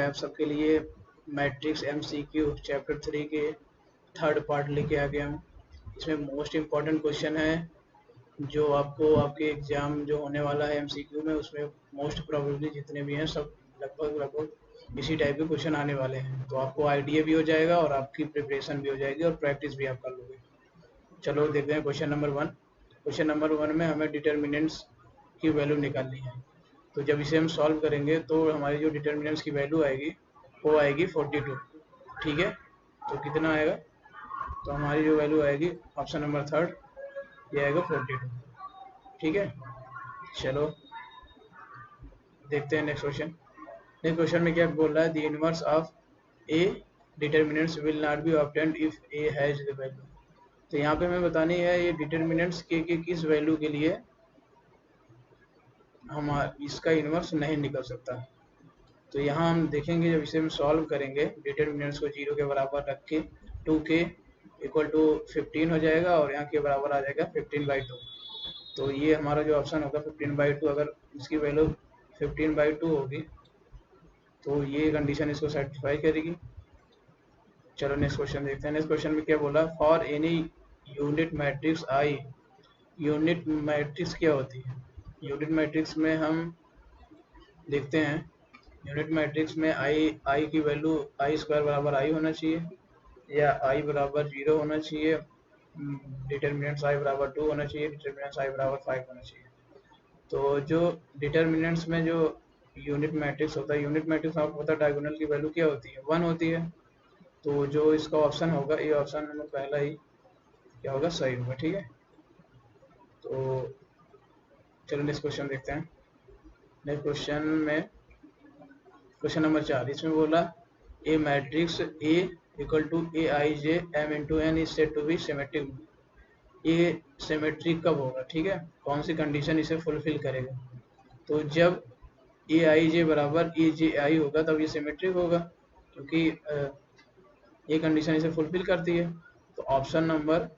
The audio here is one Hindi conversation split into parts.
मैं आप सबके लिए मैट्रिक्स MCQ चैप्टर 3 के थर्ड पार्ट लेके आ गया हूँ। इसमें मोस्ट इम्पॉर्टेंट क्वेश्चन है जो आपको आपके एग्ज़ाम जो होने वाला है MCQ में, उसमें मोस्ट प्रोबेबली जितने भी हैं सब लगभग इसी टाइप के क्वेश्चन आने वाले हैं। तो आपको आइडिया भी हो जाएगा और आपकी प्रिपरेशन भी हो जाएगी और प्रैक्टिस भी आप कर लोगे। चलो देखते हैं क्वेश्चन नंबर 1। क्वेश्चन नंबर 1 में हमें डिटर्मिनेंट्स की वैल्यू निकालनी है। तो जब इसे हम सॉल्व करेंगे तो हमारी जो डिटर्मिनेंट्स की वैल्यू आएगी वो आएगी 42। ठीक है, तो कितना आएगा? तो हमारी जो वैल्यू आएगी ऑप्शन नंबर थर्ड, ये आएगा 42। ठीक है, चलो देखते हैं नेक्स्ट क्वेश्चन। नेक्स्ट क्वेश्चन में क्या बोल रहा है? The inverse of A determinants will not be obtained if A has the value. तो यहाँ पे हमें बतानी है ये डिटर्मिनेंट्स के किस वैल्यू के लिए हमारा इसका इनवर्स नहीं निकल सकता। तो यहाँ हम देखेंगे जब इसे हम सॉल्व करेंगे, डिटर्मिनेंट्स को 0 के बराबर रख के 2k इक्वल टू 15 हो जाएगा और यहाँ के बराबर आ जाएगा 15/2। तो ये हमारा जो ऑप्शन होगा 15/2, अगर इसकी वैल्यू 15/2 होगी तो ये कंडीशन इसको सेटिस्फाई करेगी। चलो नेक्स्ट क्वेश्चन देखते हैं। नेक्स्ट क्वेश्चन में क्या बोला? For any unit matrix I. Unit matrix क्या होती है? यूनिट मैट्रिक्स में हम देखते हैं, यूनिट मैट्रिक्स में आई की वैल्यू I² बराबर I होना चाहिए या I बराबर 0 होना चाहिए, डिटर्मिनेंट्स I बराबर 2 होना चाहिए, डिटर्मिनेंट्स I बराबर 5 होना चाहिए। तो जो डिटर्मिनेंट्स में जो यूनिट मैट्रिक्स होता है, यूनिट मैट्रिक्स आपको पता है डायगोनल की वैल्यू क्या होती है? 1 होती है। तो जो इसका ऑप्शन होगा, ये ऑप्शन नंबर पहला ही क्या होगा? सही होगा। ठीक है, तो चलो नेक्स्ट क्वेश्चन देखते हैं। नेक्स्ट क्वेश्चन में क्वेश्चन नंबर 4, इसमें बोला A matrix A equal to AIJ M into N is said to be symmetric. ये सिमेट्रिक कब होगा? ठीक है, कौन सी कंडीशन इसे फुलफिल करेगा? तो जब AIJ बराबर AJI होगा तब ये सिमेट्रिक होगा, क्योंकि ये कंडीशन इसे फुलफिल करती है। तो ऑप्शन नंबर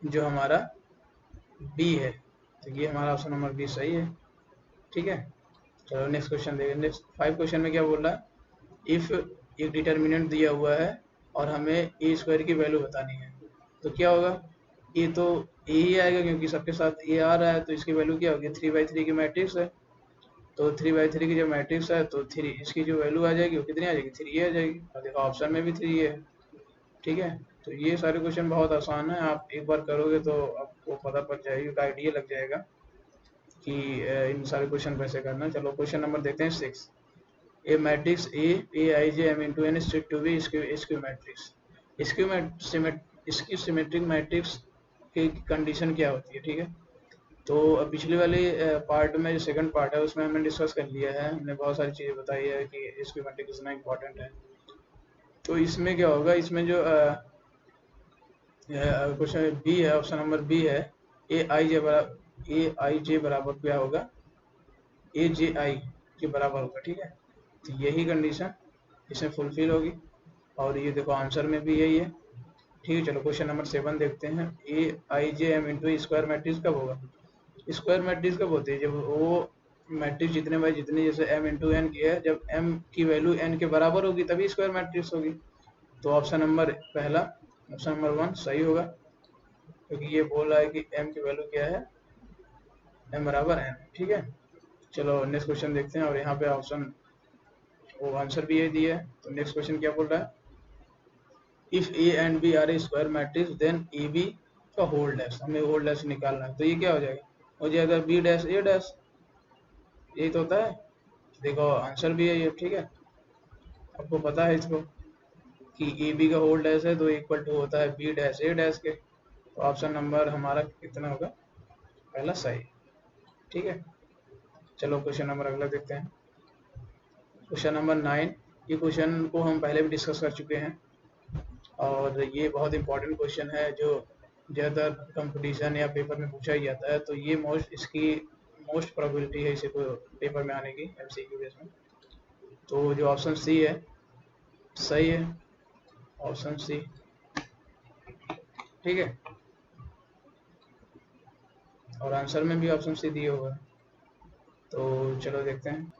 जो हमारा बी है, तो ये हमारा ऑप्शन नंबर बी सही है। ठीक है, चलो नेक्स्ट क्वेश्चन देखिए। नेक्स्ट 5 क्वेश्चन में क्या बोल रहा है? इफ एक डिटर्मिनेंट दिया हुआ है और हमें A² की वैल्यू बतानी है, तो क्या होगा? ये तो ए ही आएगा क्योंकि सबके साथ ए आ रहा है, तो इसकी वैल्यू क्या होगी? 3/3 की मैट्रिक्स है, तो 3/3 की जो मैट्रिक्स है तो 3 इसकी जो वैल्यू आ जाएगी वो कितनी आ जाएगी? 3 आ जाएगी। और देखो ऑप्शन में भी 3 है। ठीक है, तो ये सारे क्वेश्चन बहुत आसान है, आप एक बार करोगे तो आपको पता पड़ जाएगा, आइडिया लग जाएगा कि इन सारे क्वेश्चन कैसे करना। चलो क्वेश्चन नंबर देखते हैं 6। A matrix AIJ M into N is to be skew matrix. इसकी सिमेट्रिक मैट्रिक्स की कंडीशन क्या होती है? ठीक है, तो पिछली वाली पार्ट में जो सेकंड पार्ट है उसमें हमने डिस्कस कर लिया है, हमने बहुत सारी चीज़ें बताई है कि इसकी मैट्रिक्स कितना इंपॉर्टेंट है। तो इसमें क्या होगा? इसमें जो क्वेश्चन बी है, ऑप्शन नंबर बी है, AIJ बराबर क्या होगा? AJI के बराबर होगा। ठीक है, तो यही कंडीशन इसमें फुलफिल होगी और ये देखो आंसर में भी यही है। ठीक है, चलो क्वेश्चन नंबर 7 देखते हैं। AIJ M into square matrix कब होगा? स्क्वायर मैट्रिक्स कब होती है? जब वो मैट्रिक्स जितने बाई जितने, जैसे M इंटू N की है, जब M की वैल्यू N के बराबर होगी तभी स्क्वायर मैट्रिक्स होगी। तो ऑप्शन नंबर पहला, ऑप्शन नंबर 1 सही होगा, क्योंकि ये बोल रहा है कि M की वैल्यू क्या है? M बराबर N। ठीक है, चलो नेक्स्ट क्वेश्चन देखते हैं और यहाँ पे ऑप्शन वो आंसर भी ये दिया है। तो नेक्स्ट क्वेश्चन क्या बोल रहा है? If A and B are a square matrix then AB का होल डैश, हमें होल डैश निकालना है। तो ये क्या हो जाएगा? हो जाएगा B डैश A डैश, यही तो होता है। देखो आंसर भी है ये। ठीक है, आपको पता है इसको कि AB का होल डैश है तो इक्वल टू होता है B डैश A डैश के। तो ऑप्शन नंबर हमारा कितना होगा? पहला सही। ठीक है, चलो क्वेश्चन नंबर अगला देखते हैं। क्वेश्चन नंबर 9, ये क्वेश्चन को हम पहले भी डिस्कस कर चुके हैं और ये बहुत इंपॉर्टेंट क्वेश्चन है जो ज़्यादातर कंपटीशन या पेपर में पूछा ही जाता है। तो ये इसकी मोस्ट प्रोबेबिलिटी है इसे पेपर में आने की MCQ बेस में। तो जो ऑप्शन सी है सही है, ऑप्शन सी। ठीक है, और आंसर में भी ऑप्शन सी दिए होगा। तो चलो देखते हैं।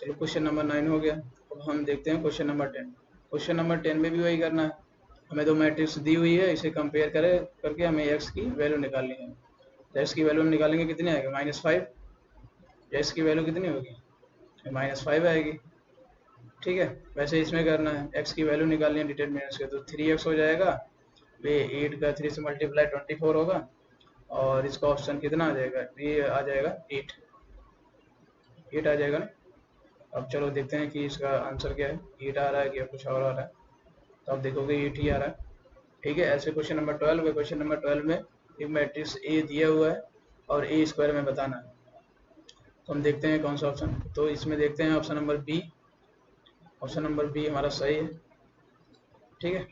चलो क्वेश्चन नंबर 9 हो गया। अब हम देखते हैं क्वेश्चन नंबर 10। क्वेश्चन नंबर 10 में भी वही करना है। हमें दो मैट्रिक्स दी हुई है, इसे कंपेयर करके हमें एक्स की वैल्यू निकालनी है। तो एक्स की वैल्यू हम निकालेंगे, कितनी आएगी, -5। एक्स की वैल्यू कितनी होगी, -5 आएगी। ठीक है, वैसे इसमें करना है, एक्स की वैल्यू निकालनी है डिटरमिनेंट्स के, तो 3x हो जाएगा, ये 8 का 3 से मल्टीप्लाई 24 होगा, और इसका ऑप्शन कितना आ जाएगा, ये आ जाएगा 8 आ जाएगा ना। अब चलो देखते हैं कि इसका आंसर क्या है, 8 आ रहा है कि कुछ और आ रहा है। तो आप देखोगे 8 ही आ रहा है। ठीक है, ऐसे क्वेश्चन नंबर 12 है। क्वेश्चन नंबर 12 में एक मैट्रिक्स ए दिया हुआ है और ए स्क्वायर में बताना है। तो हम देखते हैं कौन सा ऑप्शन, तो इसमें देखते हैं option number B. Option number B हमारा सही है। ठीक है,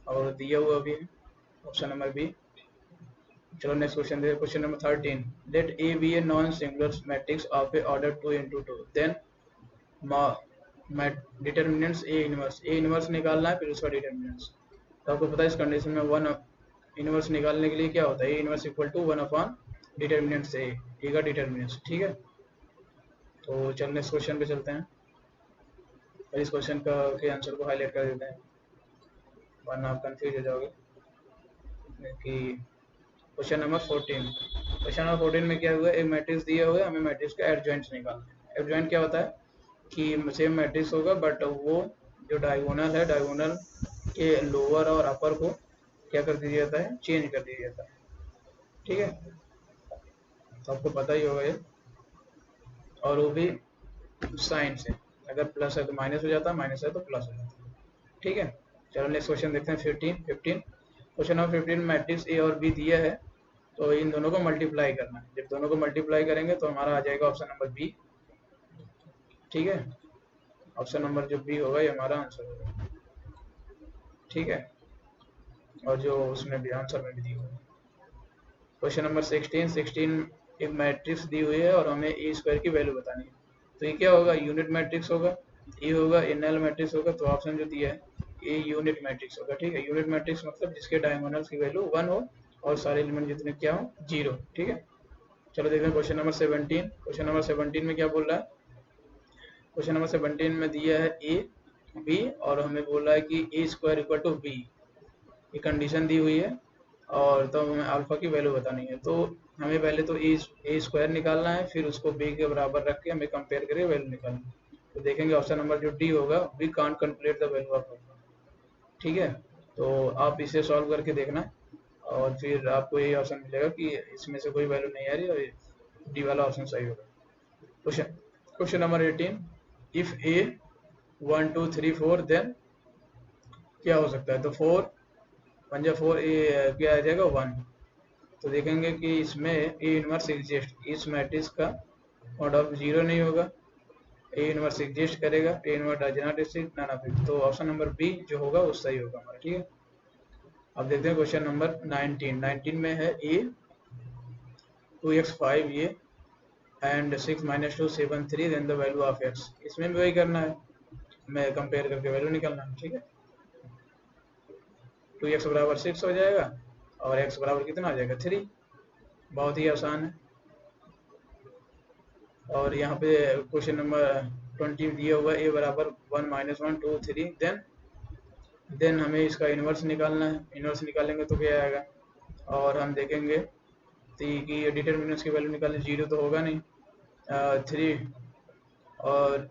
और दिया हुआ भी है ऑप्शन नंबर बी। चलो नेक्स्ट क्वेश्चन देखते हैं, question number 13। Let A be a non singular matrix of a order 2 into 2, then determinants A inverse. A inverse निकालना है, फिर उसका डिटर्मिनेंट्स। तो आपको पता है इस कंडीशन में 1 इनवर्स निकालने के लिए क्या होता है, A inverse equal to 1 upon determinants A का डिटर्मिनेंट्स। ठीक है, तो चल नेक्स्ट क्वेश्चन पे चलते हैं, और इस क्वेश्चन का के आंसर को हाईलाइट कर देते हैं, वरना आप कंफ्यूज हो जाओगे कि क्वेश्चन नंबर 14। क्वेश्चन नंबर 14 में क्या हुआ, एक मैट्रिक्स दिया हुआ है, हमें मैट्रिक्स का एडजॉइंट्स निकालना है। एडजॉइंट क्या होता है कि सेम मैट्रिक्स होगा, बट वो जो डायगोनल है, डायगोनल के लोअर और अपर को क्या कर दिया जाता है, चेंज कर दिया जाता है। ठीक है, तो आपको पता ही होगा ये, और वो भी साइन से, अगर प्लस है तो माइनस हो जाता है, माइनस है तो प्लस हो जाता है। ठीक है, चलो नेक्स्ट क्वेश्चन देखते हैं 15। क्वेश्चन नंबर 15 मैट्रिक्स ए और बी दिया है, तो इन दोनों को मल्टीप्लाई करना है। जब दोनों को मल्टीप्लाई करेंगे तो हमारा आ जाएगा ऑप्शन नंबर बी। ठीक है, ऑप्शन नंबर जो बी होगा ये हमारा आंसर होगा। ठीक है, और जो उसमें भी आंसर में भी दी हुई है। क्वेश्चन नंबर 16 एक मैट्रिक्स दी हुई है और हमें ए स्क्वायर की वैल्यू बतानी है। तो ये क्या होगा, यूनिट मैट्रिक्स होगा, ए होगा, एनएल मैट्रिक्स होगा। तो ऑप्शन जो दिया है ये यूनिट मैट्रिक्स होगा। ठीक है, यूनिट मैट्रिक्स मतलब जिसके डायगोनल्स की वैल्यू 1 हो और सारे एलिमेंट जितने क्या हो, 0। ठीक है, चलो देखते हैं क्वेश्चन नंबर 17। क्वेश्चन नंबर 17 में क्या बोल रहा है, क्वेश्चन नंबर 17 में दिया है ए बी, और हमें बोल रहा है कि ए स्क्वायर इक्वल टू बी, ये कंडीशन दी हुई है, और तो हमें अल्फा की वैल्यू बतानी है। तो हमें पहले तो ए स्क्वायर निकालना है, फिर उसको बी के बराबर रख के हमें कंपेयर करके वैल्यू निकालनी है। तो देखेंगे ऑप्शन नंबर जो डी होगा, we can't calculate the value of alpha. ठीक है, तो आप इसे सॉल्व करके देखना, और फिर आपको ये ऑप्शन मिलेगा कि इसमें से कोई वैल्यू नहीं आ रही, और डी वाला ऑप्शन सही होगा। Question question number 18। If A 1 2 3 4 then क्या हो सकता है, तो 4 1 4 ए क्या आ जाएगा, 1। तो देखेंगे कि इसमें ए इनवर्स एग्जिस्ट, इस मैट्रिक्स का मॉड ऑफ 0 नहीं होगा, ए इनवर्स एग्जिस्ट करेगा, A inverse does not exist, none of it. तो ऑप्शन नंबर बी जो होगा वो सही होगा हमारा। ठीक है, अब देखते हैं क्वेश्चन नंबर 19 में है ए 2x 5 ये and 6 - 2 7 3 then the value of x। इसमें भी वही करना है, हमें कंपेयर करके वैल्यू निकालना है। ठीक है, 2x बराबर 6 हो जाएगा, और x बराबर कितना आ जाएगा, 3। बहुत ही आसान है। और यहाँ पे क्वेश्चन नंबर 20 दिया हुआ है, a बराबर 1 - 1 2 3 देन हमें इसका इन्वर्स निकालना है। इन्वर्स निकालेंगे तो क्या आएगा, और हम देखेंगे कि डिटर्मिनेंट्स की वैल्यू निकालने, 0 तो होगा नहीं, 3 और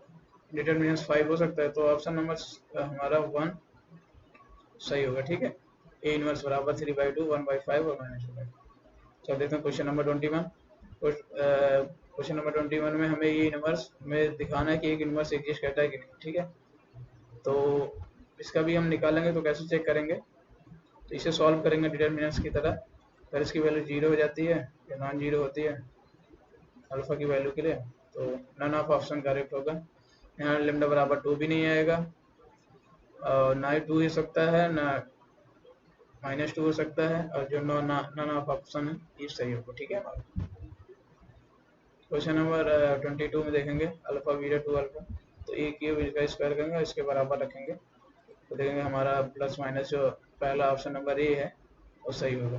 डिटर्मिनेंट्स 5 हो सकता है, तो ऑप्शन नंबर हमारा 1 सही होगा। ठीक है, ए इनवर्स बराबर 3/2 1/5 और -2। चल देखते हैं क्वेश्चन नंबर 21। क्वेश्चन नंबर 21 में हमें ये इनवर्स में दिखाना है कि एक इनवर्स एग्जिस्ट करता है कि नहीं। ठीक है, तो इसका भी हम निकालेंगे, तो कैसे चेक करेंगे, तो इसे सॉल्व करेंगे डिटर्मिनेंट्स की तरह। अगर इसकी वैल्यू 0 हो जाती है या नॉन 0 होती है अल्फा की वैल्यू के लिए, तो नन ऑफ ऑप्शन करेक्ट होगा। यहाँ लेमडा बराबर 2 भी नहीं आएगा, और ना ही 2 हो सकता है, ना -2 हो सकता है, और जो नन ऑफ ऑप्शन है ये सही होगा। ठीक है, क्वेश्चन नंबर 22 में देखेंगे अल्फा बीटा 2 अल्फा, तो ए क्यूब इसका स्क्वायर करेंगे, इसके बराबर रखेंगे, तो देखेंगे हमारा प्लस माइनस जो पहला ऑप्शन नंबर ए है वो सही होगा।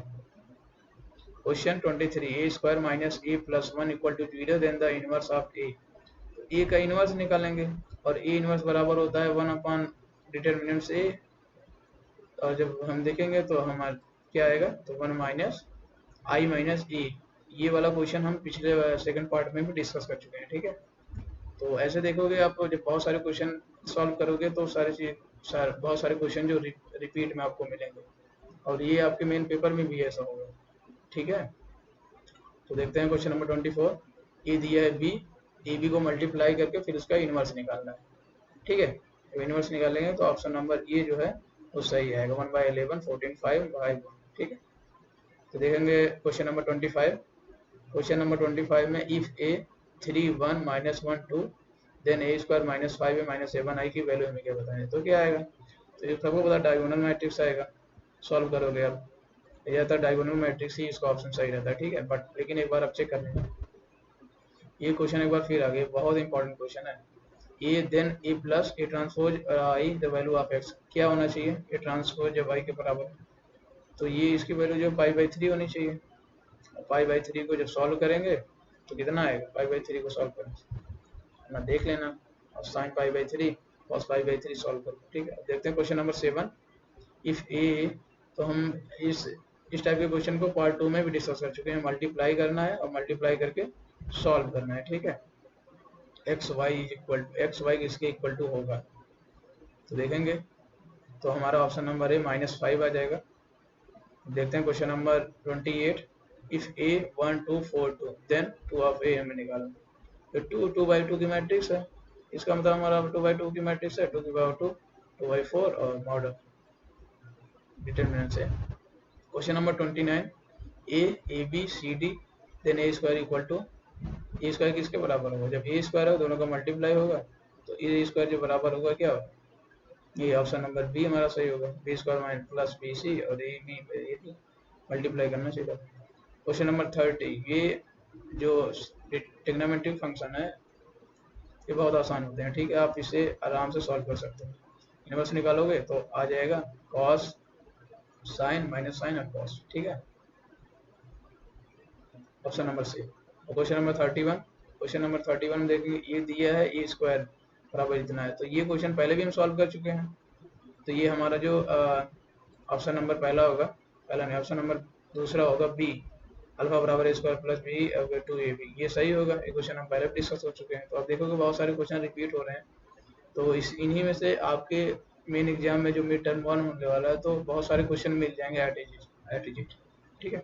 Question 23, A square minus A plus 1 equal to 0, then the inverse of A. A का इनवर्स निकालेंगे और ए इनवर्स बराबर होता है 1 अपॉन डिटर्मिनेंट्स ए, और जब हम देखेंगे तो हमारा क्या आएगा, तो 1 माइनस आई माइनस ए। ये वाला क्वेश्चन हम पिछले सेकंड पार्ट में भी डिस्कस कर चुके हैं, ठीक है। तो ऐसे देखोगे आप, जब बहुत सारे क्वेश्चन सॉल्व करोगे तो बहुत सारे क्वेश्चन जो रिपीट में आपको मिलेंगे, और ये आपके मेन पेपर में भी ऐसा होगा, ठीक है। तो देखते हैं क्वेश्चन नंबर 24। ए दिया है बी, ए बी को मल्टीप्लाई करके फिर उसका इनवर्स निकालना है, ठीक है। जब इनवर्स निकालेंगे तो ऑप्शन नंबर ए जो है वो सही आएगा, 1/11 14 5/1, ठीक है। तो देखेंगे क्वेश्चन नंबर 25। क्वेश्चन नंबर 25 में if A 3 1 -1 2 then A square minus 5 minus 7 I की वैल्यू हमें क्या बताएं, तो क्या आएगा, तो ये सबको पता डायगोनल मैट्रिक्स आएगा। सॉल्व करोगे आप, यह था डायगोनल मैट्रिक्स ही इसका ऑप्शन सही रहता है, ठीक है। बट लेकिन एक बार आप चेक कर लेना, ये क्वेश्चन एक बार फिर आ गया, बहुत इंपॉर्टेंट क्वेश्चन है। A then A plus A transpose I the value of X, क्या होना चाहिए, ए ट्रांसपोज जब आई के बराबर, तो ये इसकी वैल्यू जो π/3 होनी चाहिए। π/3 को जब सॉल्व करेंगे तो कितना आएगा, π/3 को सॉल्व करेंगे ना, देख लेना, और sin π/3 cos π/3 सॉल्व करो, ठीक है। देखते हैं क्वेश्चन नंबर 7। इफ ए, तो हम इस टाइप के क्वेश्चन को पार्ट 2 में भी डिस्कस कर चुके हैं। मल्टीप्लाई करना है और मल्टीप्लाई करके सॉल्व करना है, ठीक है। एक्स वाई किसके इक्वल टू होगा, तो देखेंगे तो हमारा ऑप्शन नंबर है -5 आ जाएगा। देखते हैं question number 28। If A 1 2 4 2 then 2 of A हमें निकालना, तो 2/2 की मैट्रिक्स है, इसका मतलब हमारा 2/2 की मैट्रिक्स है, 2 की पावर 2 2/4 और मॉड डिटरमिनेंट है। Question number 29। A B C D then A square equal to, A square किसके बराबर होगा, जब ए स्क्वायर है दोनों का मल्टीप्लाई होगा तो ए स्क्वायर जो बराबर होगा क्या होगा, ये ऑप्शन नंबर बी हमारा सही होगा, B square minus plus B C, और ए बी मल्टीप्लाई करना चाहिए। क्वेश्चन नंबर 30। ये जो ट्रिग्नोमेट्रिक फंक्शन है ये बहुत आसान होते हैं, ठीक है, आप इसे आराम से सॉल्व कर सकते हैं। इनवर्स निकालोगे तो आ जाएगा कॉस साइन माइनस साइन और कॉस, ठीक है, option number C. Question number 31। Question number 31 में देखेंगे ये दिया है ए स्क्वायर बराबर इतना है, तो ये क्वेश्चन पहले भी हम सॉल्व कर चुके हैं। तो ये हमारा जो ऑप्शन नंबर पहला होगा, पहला नहीं, ऑप्शन नंबर दूसरा होगा बी, अल्फा बराबर ए स्क्वायर प्लस बी 2ab, ये सही होगा। ये क्वेश्चन हम पहले डिस्कस कर चुके हैं। तो आप देखोगे बहुत सारे क्वेश्चन रिपीट हो रहे हैं, तो इन्हीं में से आपके मेन एग्जाम में जो मिड टर्म 1 होने वाला है तो बहुत सारे क्वेश्चन मिल जाएंगे एट, ठीक है।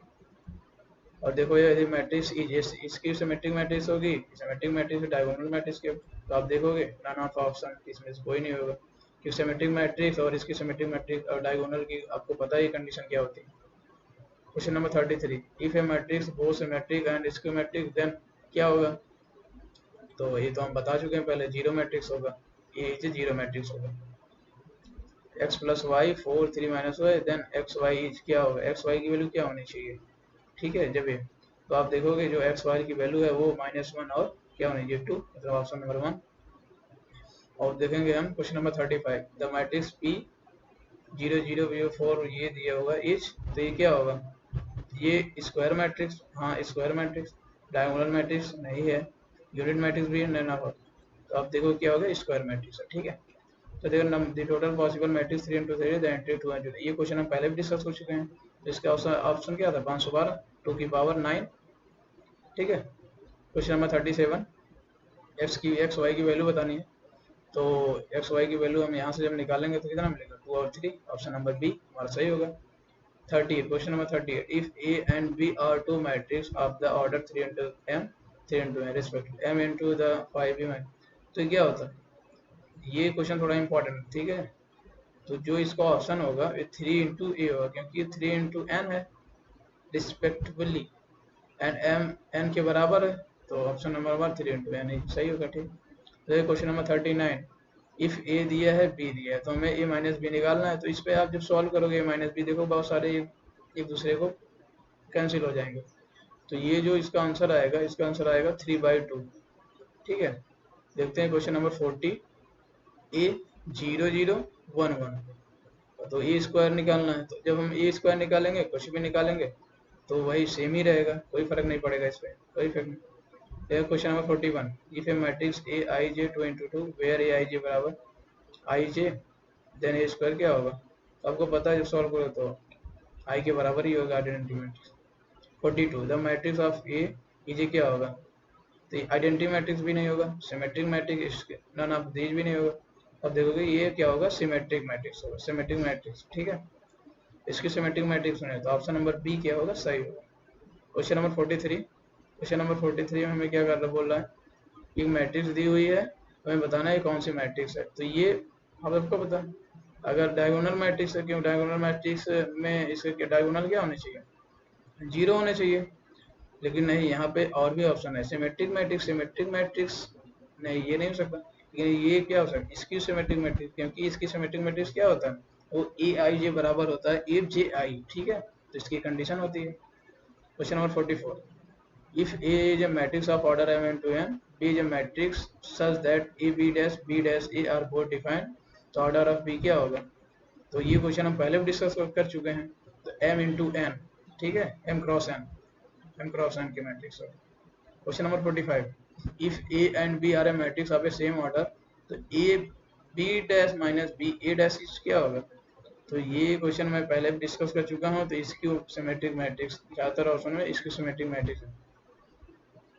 और देखो ये मैट्रिक्स इसकी सिमेट्रिक मैट्रिक्स होगी, सिमेट्रिक मैट्रिक्स डायगोनल मैट्रिक्स के, तो आप देखोगे नन ऑफ ऑप्शन, इसमें से कोई नहीं होगा, कि सिमेट्रिक मैट्रिक्स और इसकी सिमेट्रिक मैट्रिक्स और डायगोनल की आपको पता है कंडीशन क्या होती है। Question number 33। If A matrix both symmetric and skew symmetric then क्या होगा, तो ये तो हम बता चुके हैं पहले, जीरो मैट्रिक्स होगा, ये जीरो मैट्रिक्स होगा। x plus Y 4 3 minus Y then X Y क्या होगा, एक्स वाई की वैल्यू क्या होनी चाहिए, ठीक है। जब ये तो आप देखोगे जो एक्स वाई की वैल्यू है वो -1 और क्या होनी चाहिए 2, मतलब ऑप्शन नंबर 1। और देखेंगे हम question number 35। The matrix P 0 0 0 4 ये दिया होगा इच, तो ये क्या होगा, ये स्क्वायर मैट्रिक्स, हाँ स्क्वायर मैट्रिक्स, डायगोनल मैट्रिक्स नहीं है, यूनिट मैट्रिक्स भी नहीं ना हो, तो आप देखो क्या होगा स्क्वायर मैट्रिक्स है, ठीक है। तो देखो the total possible matrix 3 × 3 the entry 2 × 2, ये क्वेश्चन हम पहले भी डिस्कस कर चुके हैं। तो इसका ऑप्शन क्या था 512 2 की पावर 9, ठीक है। Question number 37। एक्स वाई की वैल्यू बतानी है, तो एक्स वाई की वैल्यू हम यहाँ से जब निकालेंगे तो कितना मिलेगा 2 और 3, ऑप्शन नंबर बी हमारा सही होगा। 38। Question number 38। If A and B are two matrix of the order 3 × m 3 × n respective m × the 5m, तो क्या होता है, ये क्वेश्चन थोड़ा इंपॉर्टेंट है, ठीक है। तो जो इसका ऑप्शन होगा ये 3 × a होगा, क्योंकि 3 × n है रिस्पेक्टिवली, एंड m n के बराबर है, तो ऑप्शन नंबर 1 3 × n सही होगा, ठीक। तो क्वेश्चन नंबर 39। इफ ए दिया है बी दिया है, तो हमें a माइनस बी निकालना है। तो इस पे आप जब सॉल्व करोगे a माइनस बी, देखो बहुत सारे एक दूसरे को कैंसिल हो जाएंगे, तो ये जो इसका आंसर आएगा, इसका आंसर आएगा 3/2, ठीक है। देखते हैं क्वेश्चन नंबर 40। a 0 0 1 1, तो ए स्क्वायर निकालना है, तो जब हम ए स्क्वायर निकालेंगे कुछ भी निकालेंगे तो वही सेम ही रहेगा, कोई फर्क नहीं पड़ेगा इस पर, कोई फर्क नहीं। Question number 41, if A matrix A I J 2 into 2 where A I J बराबर I J then A square क्या होगा? तो आपको पता है जब सॉल्व करो तो आई के बराबर ही होगा identity matrix. 42, the matrix of A E J क्या होगा? तो आइडेंटिटी मैट्रिक्स भी नहीं होगा, symmetric matrix none of these भी नहीं होगा। अब देखोगे ये क्या होगा, सिमेट्रिक मैट्रिक्स होगा, सिमेट्रिक मैट्रिक्स, ठीक है। इसकी सिमेट्रिक मैट्रिक्स नहीं है तो ऑप्शन नंबर बी क्या होगा, सही होगा। क्वेश्चन नंबर 43, क्वेश्चन नंबर 43 में हमें क्या कर रहा बोल रहा है कि मैट्रिक्स दी हुई है, हमें बताना है कौन सी मैट्रिक्स है। तो ये हम सबको पता है, अगर डायगोनल मैट्रिक्स है, क्यों डायगोनल मैट्रिक्स में इसके डायगोनल क्या होने चाहिए, 0 होने चाहिए। लेकिन नहीं, यहाँ पे और भी ऑप्शन है, सिमेट्रिक मैट्रिक्स, सिमेट्रिक मैट्रिक्स नहीं, ये नहीं हो सकता। लेकिन ये क्या हो सकता है, इसकी सिमेट्रिक मैट्रिक्स, क्योंकि इसकी सिमेट्रिक मैट्रिक्स क्या होता है, वो ए आई जे बराबर होता है एफ जे आई, ठीक है, तो इसकी कंडीशन होती है। Question number 44, if A is a matrix of order m into n, B is a matrix such that A B dash B dash A are both defined, तो ऑर्डर ऑफ B क्या होगा? तो ये क्वेश्चन हम पहले भी डिस्कस कर चुके हैं। तो m into n, ठीक है, m क्रॉस n के मैट्रिक्स होगा। Question number 45, if A and B are a matrix of a same order, तो A B dash minus B A dash क्या होगा? तो ये क्वेश्चन मैं पहले भी डिस्कस कर चुका हूँ, तो इसकी सिमेट्रिक मैट्रिक्स ज़्यादातर ऑप्शन में इसकी सिमेट्रिक मैट्रिक्स है।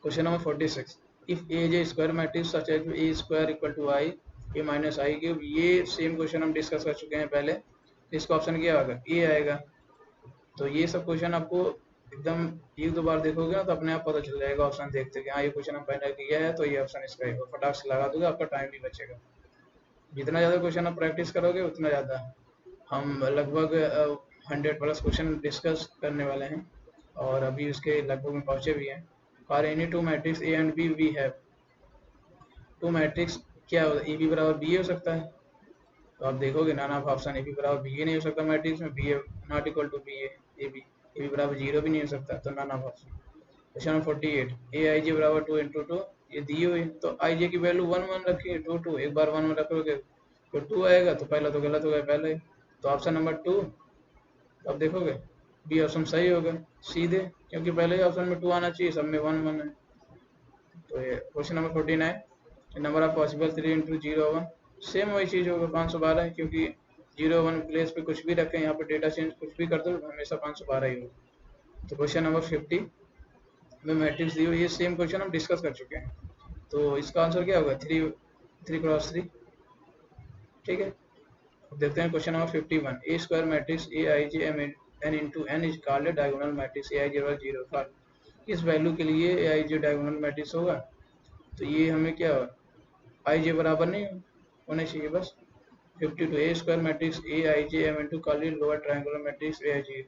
Question number 46, if A is a square matrix such as A square equal to I A minus I cube, ये सेम क्वेश्चन हम डिस्कस कर चुके हैं पहले। इसका ऑप्शन क्या होगा, ए आएगा। तो ये सब क्वेश्चन आपको एकदम एक दो बार देखोगे ना तो अपने आप पता चल जाएगा ऑप्शन देखते कि हाँ ये क्वेश्चन हम पहले किया है तो ये ऑप्शन इसका ही, फटाक से लगा दोगे, आपका टाइम भी बचेगा। जितना ज़्यादा क्वेश्चन आप प्रैक्टिस करोगे उतना ज़्यादा। हम लगभग 100+ क्वेश्चन डिस्कस करने वाले हैं और अभी उसके लगभग में पहुँचे भी हैं। For any two matrix A and B we have two matrix क्या होगा, ए बी बराबर बी हो सकता है। तो आप देखोगे none of option A B बराबर बी ए नहीं हो सकता मैट्रिक्स में, B A not equal to B A B बराबर 0 भी नहीं हो सकता, तो none of option. Question number 48, A I J बराबर 2 into 2, ये दी हुई तो आई जे की वैल्यू 1 1 रखिए, 2 2, एक बार 1 1 रखोगे तो 2 आएगा, तो पहला तो गलत हो गया पहले, तो ऑप्शन नंबर 2। अब देखोगे बी ऑप्शन सही होगा सीधे, क्योंकि पहले ही ऑप्शन में 2 आना चाहिए, सब में 1 1 है। तो ये question number 49, number of possible 3 into 0 1, same वही चीज़ होगा 512 है, क्योंकि 0 1 प्लेस पे कुछ भी रखें, यहाँ पे डेटा चेंज कुछ भी कर दो हमेशा 512 ही होगा। तो क्वेश्चन नंबर 50 में मैट्रिक्स दी हुई, ये सेम क्वेश्चन हम डिस्कस कर चुके हैं, तो इसका आंसर क्या होगा 3 क्रॉस 3, ठीक है। देखते हैं question number 51, A square matrix A I J M N into N is called diagonal matrix A I J बराबर 0 फॉर, किस वैल्यू के लिए ए आई जे डायगोनल मैट्रिक्स होगा? तो ये हमें क्या आई जे बराबर नहीं होने चाहिए बस। 52, A square matrix A I J M into called lower triangular matrix A I J,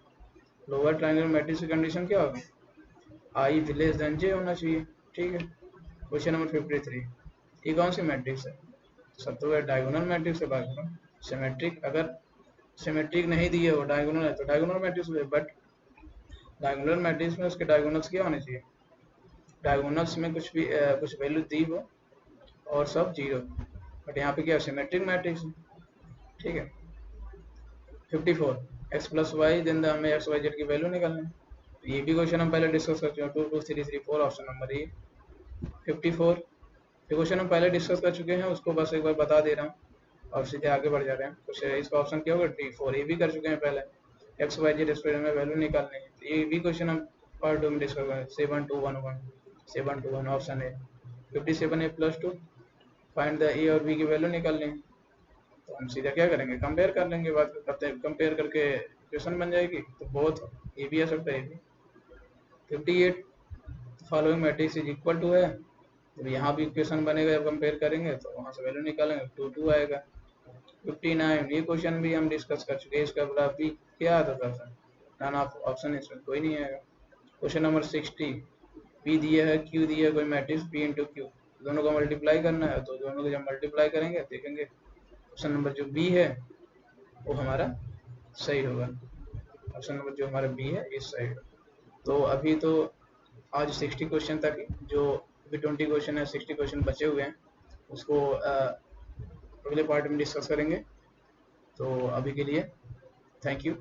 lower triangular matrix की कंडीशन क्या होगी, आई लेस देन जे होना चाहिए, ठीक है। क्वेश्चन नंबर 53, ये कौन सी मैट्रिक्स है? सब तो डायगोनल मैट्रिक्स है, बाकी सिमेट्रिक, अगर सिमेट्रिक नहीं दी है वो डायगोनल है तो डायगोनल मैट्रिक्स है, बट डायगोनल मैट्रिक्स में उसके डायगोनल्स क्या होने चाहिए, डायगोनल्स में कुछ भी कुछ वैल्यू दी हो और सब 0, बट यहाँ पे क्या सिमेट्रिक मैट्रिक्स है, ठीक है। 54, x प्लस वाई देन हमें एक्स वाई जेड की वैल्यू निकालनी है, तो ये भी क्वेश्चन हम पहले डिस्कस कर चुके हैं, 2 2 3 3 4 ऑप्शन नंबर ए। 54 ये क्वेश्चन हम पहले डिस्कस कर चुके हैं, उसको बस एक बार बता दे रहा हूँ और सीधे आगे बढ़ जा रहे हैं। कुछ इसका ऑप्शन क्या होगा D4, ये भी कर चुके हैं पहले, एक्स वाई जेड स्क्वायर में वैल्यू निकालनी है, तो ये भी क्वेश्चन हम पार्ट 2 में डिस्कस करेंगे। 7 2 1 1 7 2 1 ऑप्शन है। 57 ए प्लस 2, फाइंड द ए और बी की वैल्यू निकालनी है, तो हम सीधा क्या करेंगे, कंपेयर कर लेंगे, बात करते हैं, कंपेयर करके इक्वेशन बन जाएगी, तो बहुत ये भी आ सकता है ये भी। 58, following matrix is equal to है, तो यहाँ भी इक्वेशन बनेगा, जब कंपेयर करेंगे तो वहाँ से वैल्यू निकालेंगे 2 2 आएगा। 59, ये क्वेश्चन भी हम डिस्कस कर चुके हैं, इसका बराबर बी क्या आता था सर, नन ऑफ ऑप्शन इसमें कोई नहीं आएगा। क्वेश्चन नंबर 60, पी दिया है क्यू दिया है कोई मैट्रिक्स पी इंटू क्यू, दोनों को मल्टीप्लाई करना है, तो दोनों को जब मल्टीप्लाई करेंगे देखेंगे ऑप्शन नंबर जो बी है वो हमारा सही होगा, ऑप्शन नंबर जो हमारा बी है ये सही होगा। तो अभी तो आज 60 क्वेश्चन तक, जो अभी 20 क्वेश्चन है, 60 क्वेश्चन बचे हुए हैं, उसको अगले पार्ट में डिस्कस करेंगे। तो अभी के लिए थैंक यू।